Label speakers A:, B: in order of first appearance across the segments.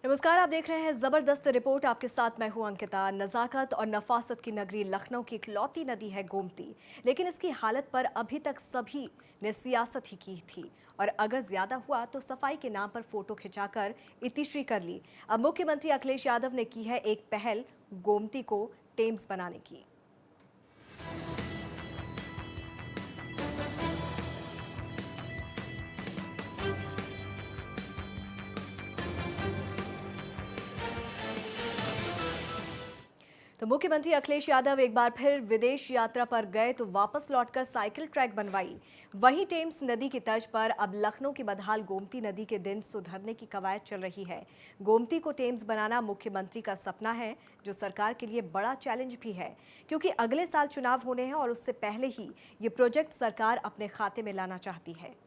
A: नमस्कार, आप देख रहे हैं जबरदस्त रिपोर्ट। आपके साथ मैं हूं अंकिता। नजाकत और नफासत की नगरी लखनऊ की इकलौती नदी है गोमती, लेकिन इसकी हालत पर अभी तक सभी ने सियासत ही की थी और अगर ज्यादा हुआ तो सफाई के नाम पर फोटो खिंचाकर इतिश्री कर ली। अब मुख्यमंत्री अखिलेश यादव ने की है एक पहल, गोमती को टेम्स बनाने की। तो मुख्यमंत्री अखिलेश यादव एक बार फिर विदेश यात्रा पर गए तो वापस लौटकर साइकिल ट्रैक बनवाई। वहीं टेम्स नदी की तर्ज पर अब लखनऊ की बदहाल गोमती नदी के दिन सुधरने की कवायद चल रही है। गोमती को टेम्स बनाना मुख्यमंत्री का सपना है, जो सरकार के लिए बड़ा चैलेंज भी है, क्योंकि अगले साल चुनाव होने हैं और उससे पहले ही ये प्रोजेक्ट सरकार अपने खाते में लाना चाहती है।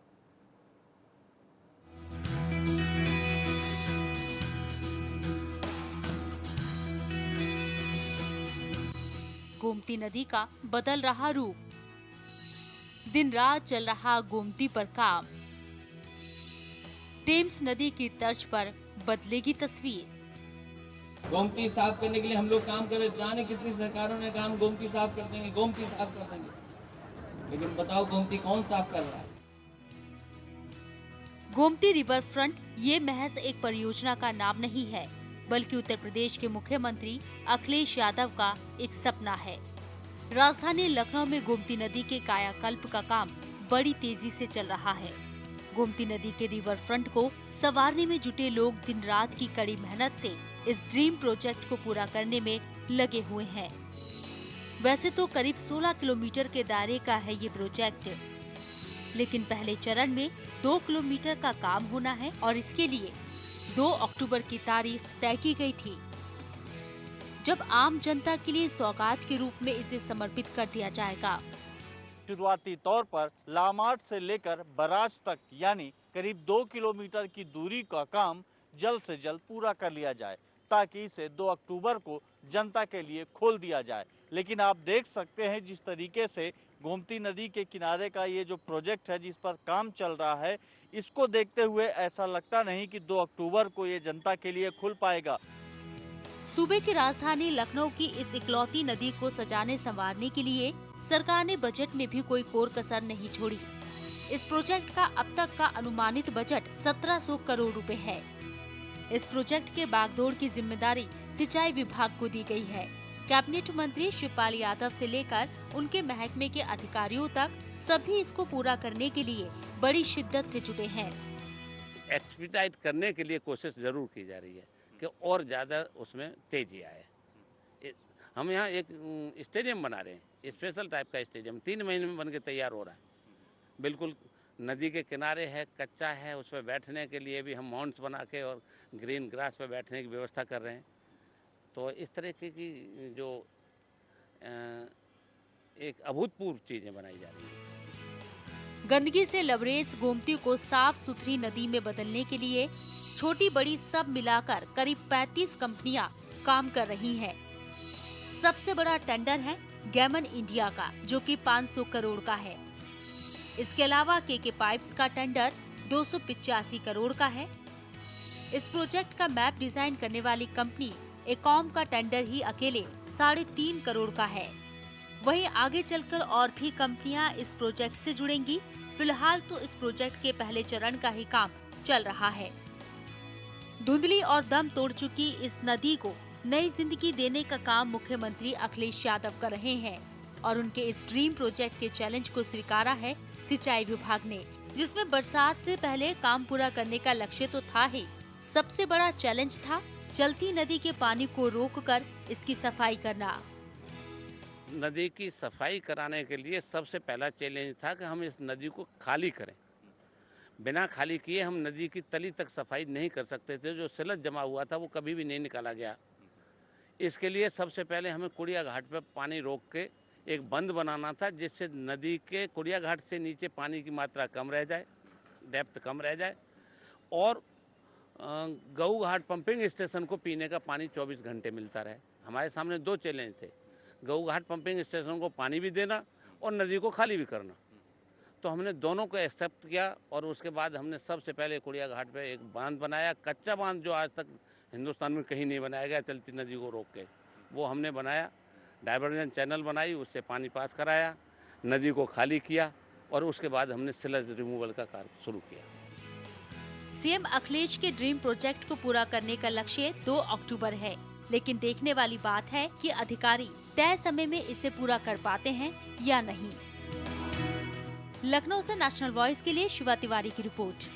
B: गोमती नदी का बदल रहा रूप, दिन रात चल रहा गोमती पर काम। टेम्स नदी की तर्ज पर बदलेगी तस्वीर।
C: गोमती साफ करने के लिए हम लोग काम कर रहे, जाने कितनी सरकारों ने काम गोमती साफ कर देंगे, गोमती साफ कर देंगे, लेकिन बताओ गोमती कौन साफ कर रहा है?
B: गोमती रिवर फ्रंट ये महज एक परियोजना का नाम नहीं है, बल्कि उत्तर प्रदेश के मुख्यमंत्री अखिलेश यादव का एक सपना है। राजधानी लखनऊ में गोमती नदी के कायाकल्प का काम बड़ी तेजी से चल रहा है। गोमती नदी के रिवर फ्रंट को संवारने में जुटे लोग दिन रात की कड़ी मेहनत से इस ड्रीम प्रोजेक्ट को पूरा करने में लगे हुए हैं। वैसे तो करीब 16 किलोमीटर के दायरे का है ये प्रोजेक्ट, लेकिन पहले चरण में 2 किलोमीटर का काम होना है और इसके लिए 2 अक्टूबर की तारीख तय की गई थी, जब आम जनता के लिए सौगात के रूप में इसे समर्पित कर दिया जाएगा।
D: शुरुआती तौर पर लामार्ट से लेकर बराज तक यानी करीब 2 किलोमीटर की दूरी का काम जल्द से जल्द पूरा कर लिया जाए, ताकि इसे 2 अक्टूबर को जनता के लिए खोल दिया जाए। लेकिन आप देख सकते हैं जिस तरीके से गोमती नदी के किनारे का ये जो प्रोजेक्ट है जिस पर काम चल रहा है, इसको देखते हुए ऐसा लगता नहीं कि 2 अक्टूबर को ये जनता के लिए खुल पाएगा।
B: सूबे की राजधानी लखनऊ की इस इकलौती नदी को सजाने संवारने के लिए सरकार ने बजट में भी कोई कोर कसर नहीं छोड़ी। इस प्रोजेक्ट का अब तक का अनुमानित बजट 1700 करोड़ रुपए है। इस प्रोजेक्ट के बागडोर की जिम्मेदारी सिंचाई विभाग को दी गई है। कैबिनेट मंत्री शिवपाल यादव से लेकर उनके महकमे के अधिकारियों तक सभी इसको पूरा करने के लिए बड़ी शिद्दत से जुटे हैं।
E: एक्सपीडाइट करने के लिए कोशिश जरूर की जा रही है कि और ज़्यादा उसमें तेजी आए। हम यहाँ एक स्टेडियम बना रहे हैं, स्पेशल टाइप का स्टेडियम 3 महीने में बन के तैयार हो रहा है। बिल्कुल नदी के किनारे है, कच्चा है, उस पर बैठने के लिए भी हम माउंट्स बना के और ग्रीन ग्रास पर बैठने की व्यवस्था कर रहे हैं। तो इस तरह की जो एक अभूतपूर्व चीज़ें बनाई जा रही हैं।
B: गंदगी से लबरेज गोमती को साफ सुथरी नदी में बदलने के लिए छोटी बड़ी सब मिलाकर करीब 35 कंपनियां काम कर रही हैं। सबसे बड़ा टेंडर है गैमन इंडिया का, जो कि 500 करोड़ का है। इसके अलावा केके पाइप्स का टेंडर 285 करोड़ का है। इस प्रोजेक्ट का मैप डिजाइन करने वाली कंपनी एकॉम का टेंडर ही अकेले 3.5 करोड़ का है। वहीं आगे चलकर और भी कंपनियां इस प्रोजेक्ट से जुड़ेंगी। फिलहाल तो इस प्रोजेक्ट के पहले चरण का ही काम चल रहा है। धुंधली और दम तोड़ चुकी इस नदी को नई जिंदगी देने का काम मुख्यमंत्री अखिलेश यादव कर रहे हैं और उनके इस ड्रीम प्रोजेक्ट के चैलेंज को स्वीकारा है सिंचाई विभाग ने, जिसमें बरसात से पहले काम पूरा करने का लक्ष्य तो था ही, सबसे बड़ा चैलेंज था चलती नदी के पानी को रोककर इसकी सफाई करना।
E: नदी की सफाई कराने के लिए सबसे पहला चैलेंज था कि हम इस नदी को खाली करें। बिना खाली किए हम नदी की तली तक सफाई नहीं कर सकते थे। जो सिलत जमा हुआ था वो कभी भी नहीं निकाला गया। इसके लिए सबसे पहले हमें कुड़िया घाट पर पानी रोक के एक बंद बनाना था, जिससे नदी के कुड़िया घाट से नीचे पानी की मात्रा कम रह जाए, डेप्थ कम रह जाए, और गऊ घाट पंपिंग स्टेशन को पीने का पानी 24 घंटे मिलता रहे। हमारे सामने 2 चैलेंज थे, गऊ घाट पंपिंग स्टेशन को पानी भी देना और नदी को खाली भी करना। तो हमने दोनों को एक्सेप्ट किया और उसके बाद हमने सबसे पहले कुड़िया घाट पे एक बांध बनाया, कच्चा बांध जो आज तक हिंदुस्तान में कहीं नहीं बनाया गया चलती नदी को रोक के। वो हमने बनाया, डाइवर्जन चैनल बनाई, उससे पानी पास कराया, नदी को खाली किया और उसके बाद हमने सिलज रिमूवल का कार्य शुरू किया।
B: सीएम अखिलेश के ड्रीम प्रोजेक्ट को पूरा करने का लक्ष्य 2 अक्टूबर है, लेकिन देखने वाली बात है कि अधिकारी तय समय में इसे पूरा कर पाते हैं या नहीं। लखनऊ से नेशनल वॉइस के लिए शिवा तिवारी की रिपोर्ट।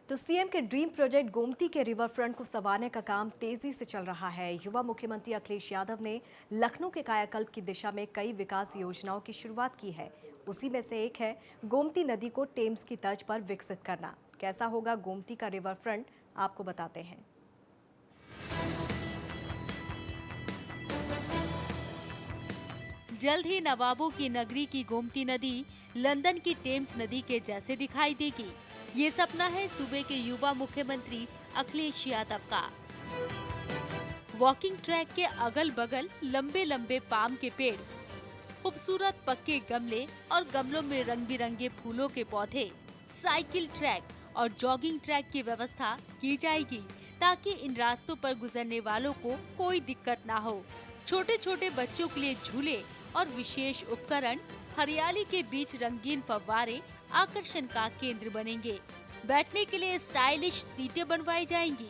A: तो सीएम के ड्रीम प्रोजेक्ट गोमती के रिवर फ्रंट को संवारने का काम तेजी से चल रहा है। युवा मुख्यमंत्री अखिलेश यादव ने लखनऊ के कायाकल्प की दिशा में कई विकास योजनाओं की शुरुआत की है। उसी में से एक है गोमती नदी को टेम्स की तर्ज पर विकसित करना। कैसा होगा गोमती का रिवर फ्रंट, आपको बताते हैं।
B: जल्द ही नवाबों की नगरी की गोमती नदी लंदन की टेम्स नदी के जैसे दिखाई देगी। ये सपना है सूबे के युवा मुख्यमंत्री अखिलेश यादव का। वॉकिंग ट्रैक के अगल बगल लंबे लंबे पाम के पेड़, खूबसूरत पक्के गमले और गमलों में रंग बिरंगे फूलों के पौधे, साइकिल ट्रैक और जॉगिंग ट्रैक की व्यवस्था की जाएगी ताकि इन रास्तों पर गुजरने वालों को कोई दिक्कत ना हो। छोटे छोटे बच्चों के लिए झूले और विशेष उपकरण, हरियाली के बीच रंगीन फव्वारे आकर्षण का केंद्र बनेंगे। बैठने के लिए स्टाइलिश सीटें बनवाई जाएंगी।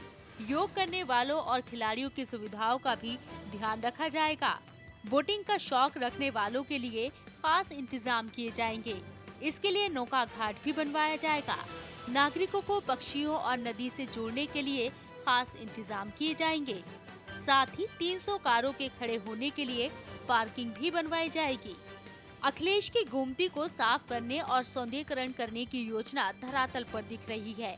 B: योग करने वालों और खिलाड़ियों की सुविधाओं का भी ध्यान रखा जाएगा। बोटिंग का शौक रखने वालों के लिए खास इंतजाम किए जाएंगे। इसके लिए नौका घाट भी बनवाया जाएगा। नागरिकों को पक्षियों और नदी से जोड़ने के लिए खास इंतजाम किए जाएंगे। साथ ही 300 कारों के खड़े होने के लिए पार्किंग भी बनवाई जाएगी। अखिलेश की गोमती को साफ करने और सौंदर्यीकरण करने की योजना धरातल पर दिख रही है।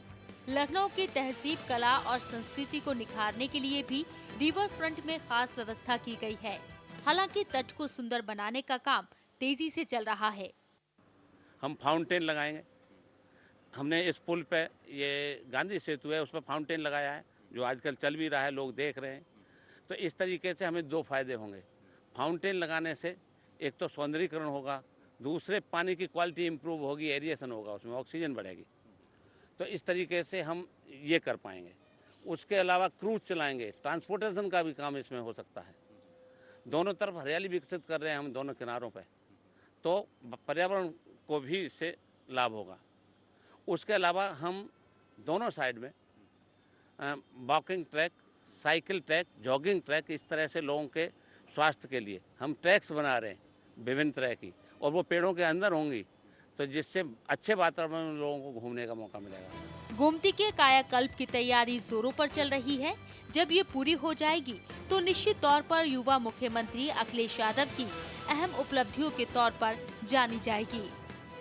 B: लखनऊ की तहजीब, कला और संस्कृति को निखारने के लिए भी रिवर फ्रंट में खास व्यवस्था की गई है। हालांकि तट को सुंदर बनाने का काम तेजी से चल रहा है।
E: हम फाउंटेन लगाएंगे। हमने इस पुल पे, ये गांधी सेतु है, उस पर फाउंटेन लगाया है जो आजकल चल भी रहा है, लोग देख रहे हैं। तो इस तरीके से हमें 2 फायदे होंगे। फाउंटेन लगाने से एक तो सौंदर्यीकरण होगा, दूसरे पानी की क्वालिटी इम्प्रूव होगी, एरिएशन होगा, उसमें ऑक्सीजन बढ़ेगी। तो इस तरीके से हम ये कर पाएंगे। उसके अलावा क्रूज चलाएंगे, ट्रांसपोर्टेशन का भी काम इसमें हो सकता है। दोनों तरफ हरियाली विकसित कर रहे हैं हम दोनों किनारों पे, तो पर्यावरण को भी इससे लाभ होगा। उसके अलावा हम दोनों साइड में walking track, cycle track, jogging track, इस तरह से लोगों के स्वास्थ्य के लिए हम ट्रैक्स बना रहे हैं विभिन्न तरह की, और वो पेड़ों के अंदर होंगी, तो जिससे अच्छे वातावरण में लोगों को घूमने का मौका मिलेगा।
B: गोमती के कायाकल्प की तैयारी जोरों पर चल रही है। जब ये पूरी हो जाएगी तो निश्चित तौर पर युवा मुख्यमंत्री अखिलेश यादव की अहम उपलब्धियों के तौर पर जानी जाएगी।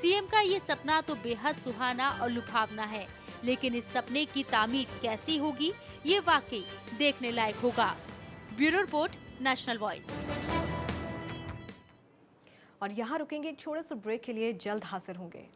B: सीएम का ये सपना तो बेहद सुहाना और लुभावना है, लेकिन इस सपने की तामीर कैसी होगी, ये वाकई देखने लायक होगा। Bureau report, national voice.
A: और यहाँ रुकेंगे एक छोटे से ब्रेक के लिए, जल्द हाजिर होंगे।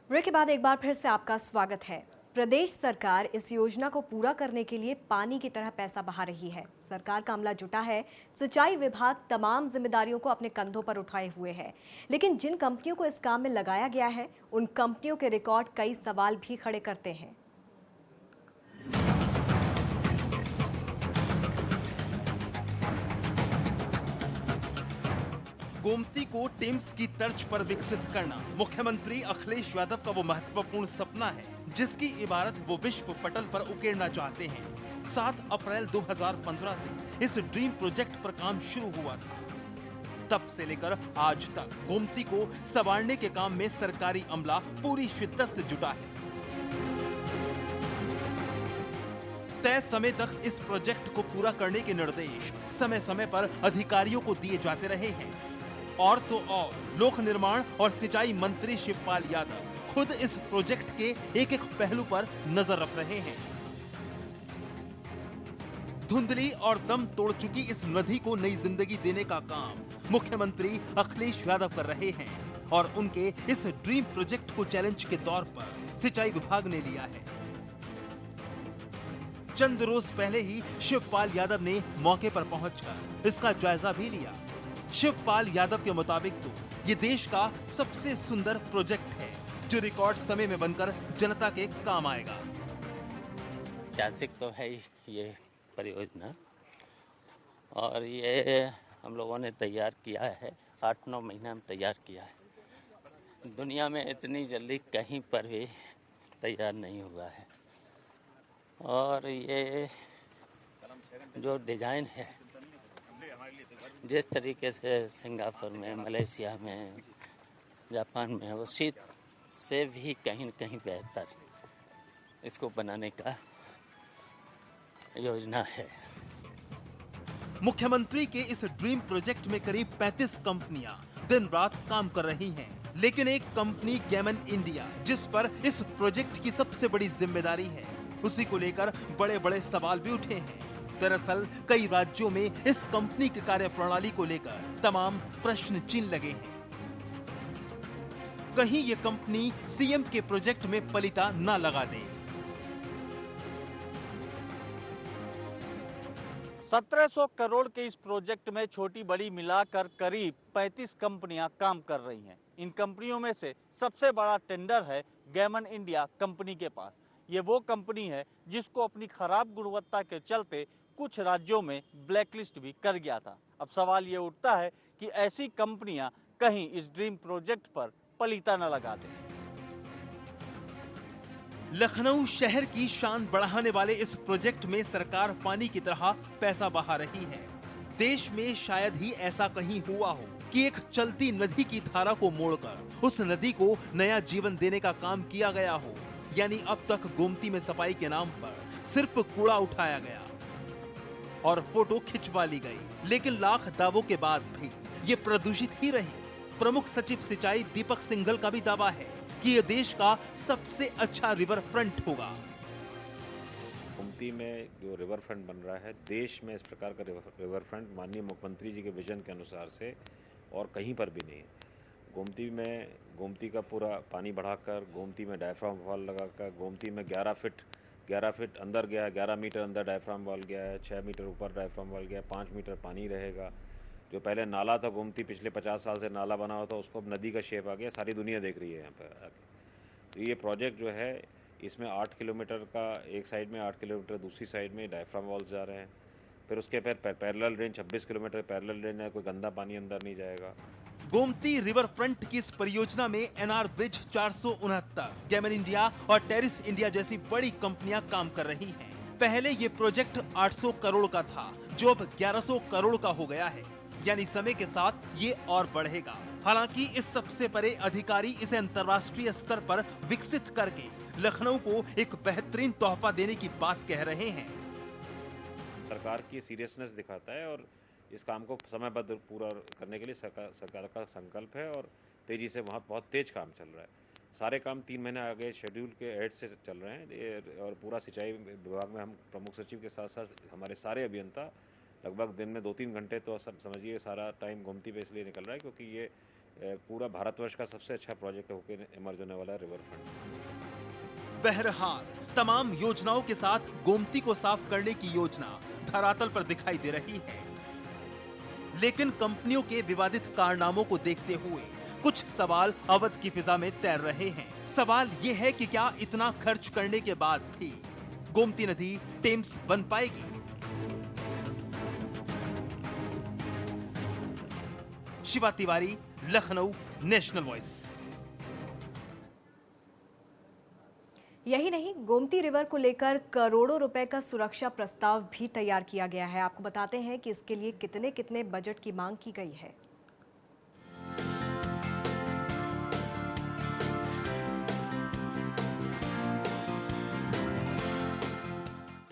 A: ब्रेक के बाद एक बार फिर से आपका स्वागत है। प्रदेश सरकार इस योजना को पूरा करने के लिए पानी की तरह पैसा बहा रही है। सरकार का अमला जुटा है। सिंचाई विभाग तमाम जिम्मेदारियों को अपने कंधों पर उठाए हुए है, लेकिन जिन कंपनियों को इस काम में लगाया गया है, उन कंपनियों के रिकॉर्ड कई सवाल भी खड़े करते हैं।
F: गोमती को टेम्स की तर्ज पर विकसित करना मुख्यमंत्री अखिलेश यादव का वो महत्वपूर्ण सपना है जिसकी इबारत वो विश्व पटल पर उकेरना चाहते हैं। 7 अप्रैल 2015 से इस ड्रीम प्रोजेक्ट पर काम शुरू हुआ था। तब से लेकर आज तक गोमती को संवारने के काम में सरकारी अमला पूरी शिद्दत से जुटा है। तय समय तक इस प्रोजेक्ट को पूरा करने के निर्देश समय समय पर अधिकारियों को दिए जाते रहे हैं। और तो और लोक निर्माण और सिंचाई मंत्री शिवपाल यादव खुद इस प्रोजेक्ट के एक एक पहलू पर नजर रख रहे हैं। धुंधली और दम तोड़ चुकी इस नदी को नई जिंदगी देने का काम मुख्यमंत्री अखिलेश यादव कर रहे हैं और उनके इस ड्रीम प्रोजेक्ट को चैलेंज के तौर पर सिंचाई विभाग ने लिया है। चंद रोज पहले ही शिवपाल यादव ने मौके पर पहुंचकर इसका जायजा भी लिया। शिवपाल यादव के मुताबिक तो ये देश का सबसे सुंदर प्रोजेक्ट है जो रिकॉर्ड समय में बनकर जनता के काम आएगा।
E: ऐतिहासिक तो है ये परियोजना और ये हम लोगों ने तैयार किया है, 8-9 महीना में तैयार किया है। दुनिया में इतनी जल्दी कहीं पर भी तैयार नहीं हुआ है और ये जो डिज़ाइन है जिस तरीके से सिंगापुर में, मलेशिया में, जापान में उसी से भी कहीं न कहीं बेहतर इसको बनाने का योजना है।
F: मुख्यमंत्री के इस ड्रीम प्रोजेक्ट में करीब 35 कंपनियां दिन रात काम कर रही हैं, लेकिन एक कंपनी गेमन इंडिया जिस पर इस प्रोजेक्ट की सबसे बड़ी जिम्मेदारी है, उसी को लेकर बड़े बड़े सवाल भी उठे हैं। दरअसल कई राज्यों में इस कंपनी की कार्यप्रणाली को लेकर तमाम प्रश्न चिन्ह लगे हैं। कहीं ये कंपनी सीएम के प्रोजेक्ट में पलीता न लगा दे।
D: 1700 करोड़ के इस प्रोजेक्ट में छोटी बड़ी मिलाकर करीब 35 कंपनियां काम कर रही हैं। इन कंपनियों में से सबसे बड़ा टेंडर है गेमन इंडिया कंपनी के पास। ये वो कंपनी है जिसको अपनी खराब गुणवत्ता के चलते कुछ राज्यों में ब्लैकलिस्ट भी कर गया था। अब सवाल ये उठता है कि ऐसी कंपनियां कहीं इस ड्रीम प्रोजेक्ट पर पलीता न लगा दें।
F: लखनऊ शहर की शान बढ़ाने वाले इस प्रोजेक्ट में सरकार पानी की तरह पैसा बहा रही है। देश में शायद ही ऐसा कहीं हुआ हो कि एक चलती नदी की धारा को मोड़कर उस नदी को नया जीवन देने का काम किया गया हो। यानी अब तक गोमती में सफाई के नाम पर सिर्फ कूड़ा उठाया गया और फोटो खिंचवा ली गई, लेकिन लाख दावों के बाद भी ये प्रदूषित ही रही। प्रमुख सचिव सिंचाई दीपक सिंघल का भी दावा है कि ये देश का सबसे अच्छा रिवर फ्रंट होगा।
G: गोमती में जो रिवर फ्रंट बन रहा है, देश में इस प्रकार का रिवर फ्रंट माननीय मुख्यमंत्री जी के विजन के अनुसार से और कहीं पर भी नहीं है। गोमती का पूरा पानी बढ़ाकर, गोमती में डायफ्राम वॉल लगाकर, गोमती में 11 फीट अंदर गया है, 11 मीटर अंदर डायफ्राम वॉल गया है, 6 मीटर ऊपर डायफ्राम वॉल गया है, 5 मीटर पानी रहेगा। जो पहले नाला था गोमती, पिछले 50 साल से नाला बना हुआ था, उसको अब नदी का शेप आ गया, सारी दुनिया देख रही है यहाँ पर आके। तो ये प्रोजेक्ट जो है, इसमें 8 किलोमीटर का एक साइड में, 8 किलोमीटर दूसरी साइड में डायफ्राम वॉल्स जा रहे हैं। फिर उसके फिर parallel drain, 26 kilometre parallel drain है, कोई गंदा पानी अंदर नहीं जाएगा।
F: गोमती रिवर फ्रंट की इस परियोजना में एनआर ब्रिज 469, गेमन इंडिया और टेरिस इंडिया जैसी बड़ी कंपनियां काम कर रही हैं। पहले ये प्रोजेक्ट 800 करोड़ का था, जो अब 1100 करोड़ का हो गया है। यानी समय के साथ ये और बढ़ेगा। हालांकि इस सबसे बड़े अधिकारी इसे अंतर्राष्ट्रीय स्तर पर विकसित करके लखनऊ को एक बेहतरीन तोहफा देने की बात कह रहे हैं।
G: सरकार की सीरियसनेस दिखाता है और इस काम को समयबद्ध पूरा करने के लिए सरकार का संकल्प है और तेजी से वहाँ बहुत तेज काम चल रहा है। सारे काम 3 महीने आगे शेड्यूल के एड से चल रहे हैं और पूरा सिंचाई विभाग में हम प्रमुख सचिव के साथ साथ हमारे सारे अभियंता लगभग दिन में 2-3 घंटे तो समझिए सारा टाइम गोमती पे इसलिए निकल रहा है क्योंकि ये पूरा भारतवर्ष का सबसे अच्छा प्रोजेक्ट होकर इमर्ज होने वाला है रिवर फ्रंट।
F: बहरहाल तमाम योजनाओं के साथ गोमती को साफ करने की योजना धरातल पर दिखाई दे रही है, लेकिन कंपनियों के विवादित कारनामों को देखते हुए कुछ सवाल अवध की फिजा में तैर रहे हैं। सवाल ये है कि क्या इतना खर्च करने के बाद भी गोमती नदी टेम्स बन पाएगी? Shiva Tiwari, Lucknow, national voice.
A: यही नहीं, गोमती रिवर को लेकर करोड़ों रुपए का सुरक्षा प्रस्ताव भी तैयार किया गया है। आपको बताते हैं कि इसके लिए कितने कितने बजट की मांग की गई है।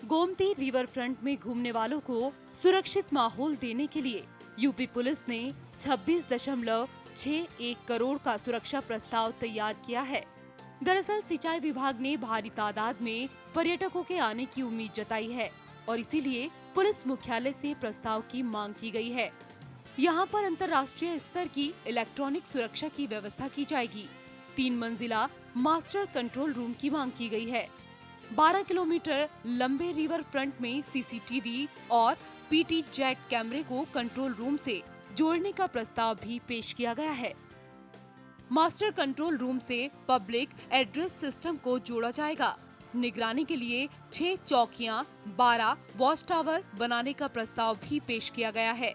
H: गोमती रिवर फ्रंट में घूमने वालों को सुरक्षित माहौल देने के लिए यूपी पुलिस ने 26.61 करोड़ का सुरक्षा प्रस्ताव तैयार किया है। दरअसल सिंचाई विभाग ने भारी तादाद में पर्यटकों के आने की उम्मीद जताई है और इसीलिए पुलिस मुख्यालय से प्रस्ताव की मांग की गई है। यहाँ पर अंतर्राष्ट्रीय स्तर की इलेक्ट्रॉनिक सुरक्षा की व्यवस्था की जाएगी। 3 मंजिला मास्टर कंट्रोल रूम की मांग की गई है। 12 किलोमीटर लंबे रिवर फ्रंट में सीसीटीवी और पीटी जेट कैमरे को कंट्रोल रूम से जोड़ने का प्रस्ताव भी पेश किया गया है। मास्टर कंट्रोल रूम से पब्लिक एड्रेस सिस्टम को जोड़ा जाएगा। निगरानी के लिए 6 चौकियां, 12 वॉच टावर बनाने का प्रस्ताव भी पेश किया गया है।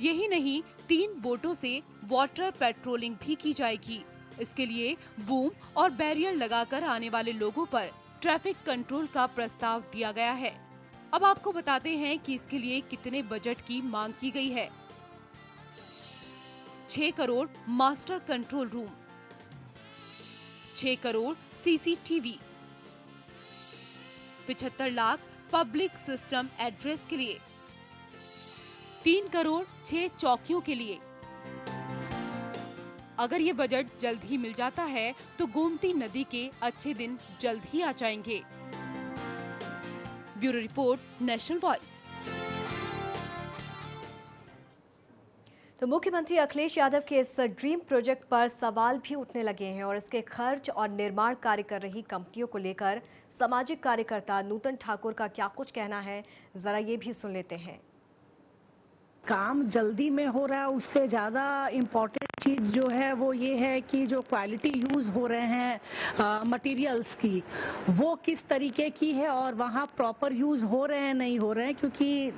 H: यही नहीं, 3 बोटों से वाटर पेट्रोलिंग भी की जाएगी। इसके लिए बूम और बैरियर लगाकर आने वाले लोगों पर ट्रैफिक कंट्रोल का प्रस्ताव दिया गया है। अब आपको बताते हैं कि इसके लिए कितने बजट की मांग की गई है। 6 crore master control room, 6 crore CCTV, 75 lakh public system address के लिए, 3 करोड़ 6 चौकियों के लिए। अगर ये बजट जल्द ही मिल जाता है तो गोमती नदी के अच्छे दिन जल्द ही आ जाएंगे। Bureau report, national voice.
A: तो मुख्यमंत्री अखिलेश यादव के इस ड्रीम प्रोजेक्ट पर सवाल भी उठने लगे हैं और इसके खर्च और निर्माण कार्य कर रही कंपनियों को लेकर सामाजिक कार्यकर्ता नूतन ठाकुर का क्या कुछ कहना है, जरा ये भी सुन लेते हैं।
I: काम जल्दी में हो रहा है, उससे ज़्यादा इम्पोर्टेंट चीज़ जो है वो ये है कि जो क्वालिटी यूज़ हो रहे हैं मटेरियल्स की, वो किस तरीके की है और वहाँ प्रॉपर यूज़ हो रहे हैं नहीं हो रहे हैं। क्योंकि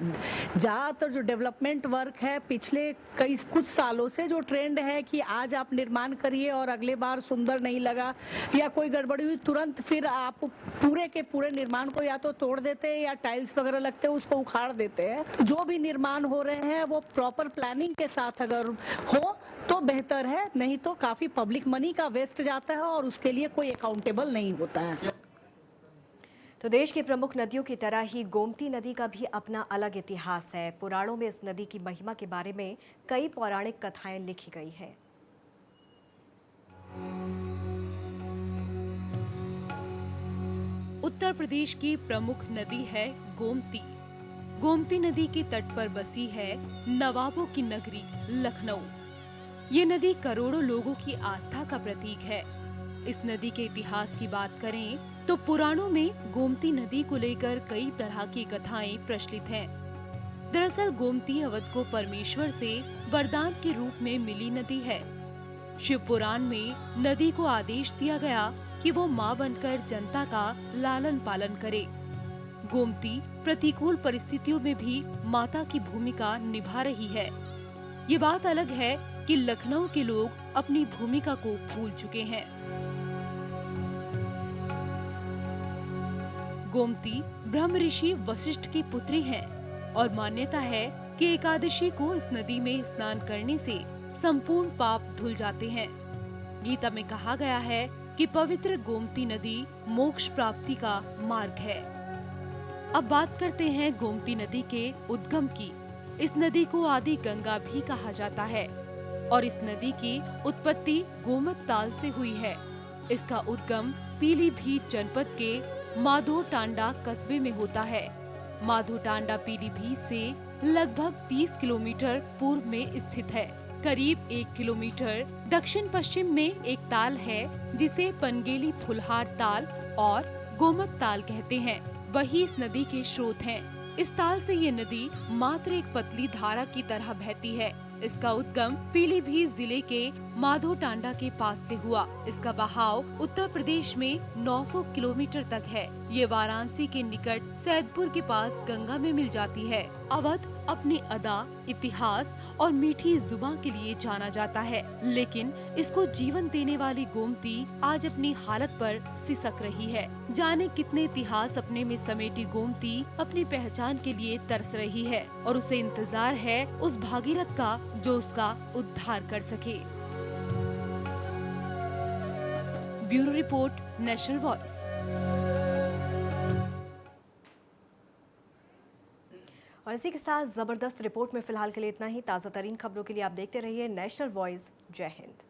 I: ज़्यादातर जो डेवलपमेंट वर्क है पिछले कुछ सालों से जो ट्रेंड है कि आज आप निर्माण करिए और अगले बार सुंदर नहीं लगा या कोई गड़बड़ी हुई, तुरंत फिर आप पूरे के पूरे निर्माण को या तो तोड़ देते हैं या टाइल्स वगैरह लगते हैं उसको उखाड़ देते हैं। जो भी निर्माण हो रहे हैं वो प्रॉपर प्लानिंग के साथ अगर हो तो बेहतर है, नहीं तो काफी पब्लिक मनी का वेस्ट जाता है और उसके लिए कोई अकाउंटेबल नहीं होता है।
A: तो देश की प्रमुख नदियों की तरह ही गोमती नदी का भी अपना अलग इतिहास है। पुराणों में इस नदी की महिमा के बारे में कई पौराणिक कथाएं लिखी गई हैं।
H: उत्तर प्रदेश की प्रमुख नदी है गोमती। गोमती नदी के तट पर बसी है नवाबों की नगरी लखनऊ। ये नदी करोड़ों लोगों की आस्था का प्रतीक है। इस नदी के इतिहास की बात करें तो पुराणों में गोमती नदी को लेकर कई तरह की कथाएं प्रचलित हैं। दरअसल गोमती अवध को परमेश्वर से वरदान के रूप में मिली नदी है। शिव पुराण में नदी को आदेश दिया गया कि वो माँ बनकर जनता का लालन पालन करे। गोमती प्रतिकूल परिस्थितियों में भी माता की भूमिका निभा रही है। ये बात अलग है कि लखनऊ के लोग अपनी भूमिका को भूल चुके हैं। गोमती ब्रह्म ऋषि वशिष्ठ की पुत्री है और मान्यता है कि एकादशी को इस नदी में स्नान करने से संपूर्ण पाप धुल जाते हैं। गीता में कहा गया है कि पवित्र गोमती नदी मोक्ष प्राप्ति का मार्ग है। अब बात करते हैं गोमती नदी के उद्गम की। इस नदी को आदि गंगा भी कहा जाता है और इस नदी की उत्पत्ति गोमत ताल से हुई है। इसका उद्गम पीलीभीत जनपद के माधोटांडा कस्बे में होता है। माधोटांडा पीलीभीत से लगभग 30 किलोमीटर पूर्व में स्थित है। करीब 1 किलोमीटर दक्षिण पश्चिम में एक ताल है जिसे पनगेली फुलहार ताल और गोमत ताल कहते हैं। वही इस नदी के स्रोत हैं। इस ताल से ये नदी मात्र एक पतली धारा की तरह बहती है। इसका उद्गम पीलीभीत जिले के माधोटांडा के पास से हुआ। इसका बहाव उत्तर प्रदेश में 900 किलोमीटर तक है। ये वाराणसी के निकट सैदपुर के पास गंगा में मिल जाती है। अवध अपनी अदा, इतिहास और मीठी जुबान के लिए जाना जाता है, लेकिन इसको जीवन देने वाली गोमती आज अपनी हालत पर सिसक रही है। जाने कितने इतिहास अपने में समेटी गोमती अपनी पहचान के लिए तरस रही है और उसे इंतजार है उस भागीरथ का जो उसका उद्धार कर सके। Bureau report, national voice.
A: और इसी के साथ जबरदस्त रिपोर्ट में फिलहाल के लिए इतना ही। ताज़ा तरीन खबरों के लिए आप देखते रहिए नेशनल वॉइस। जय हिंद।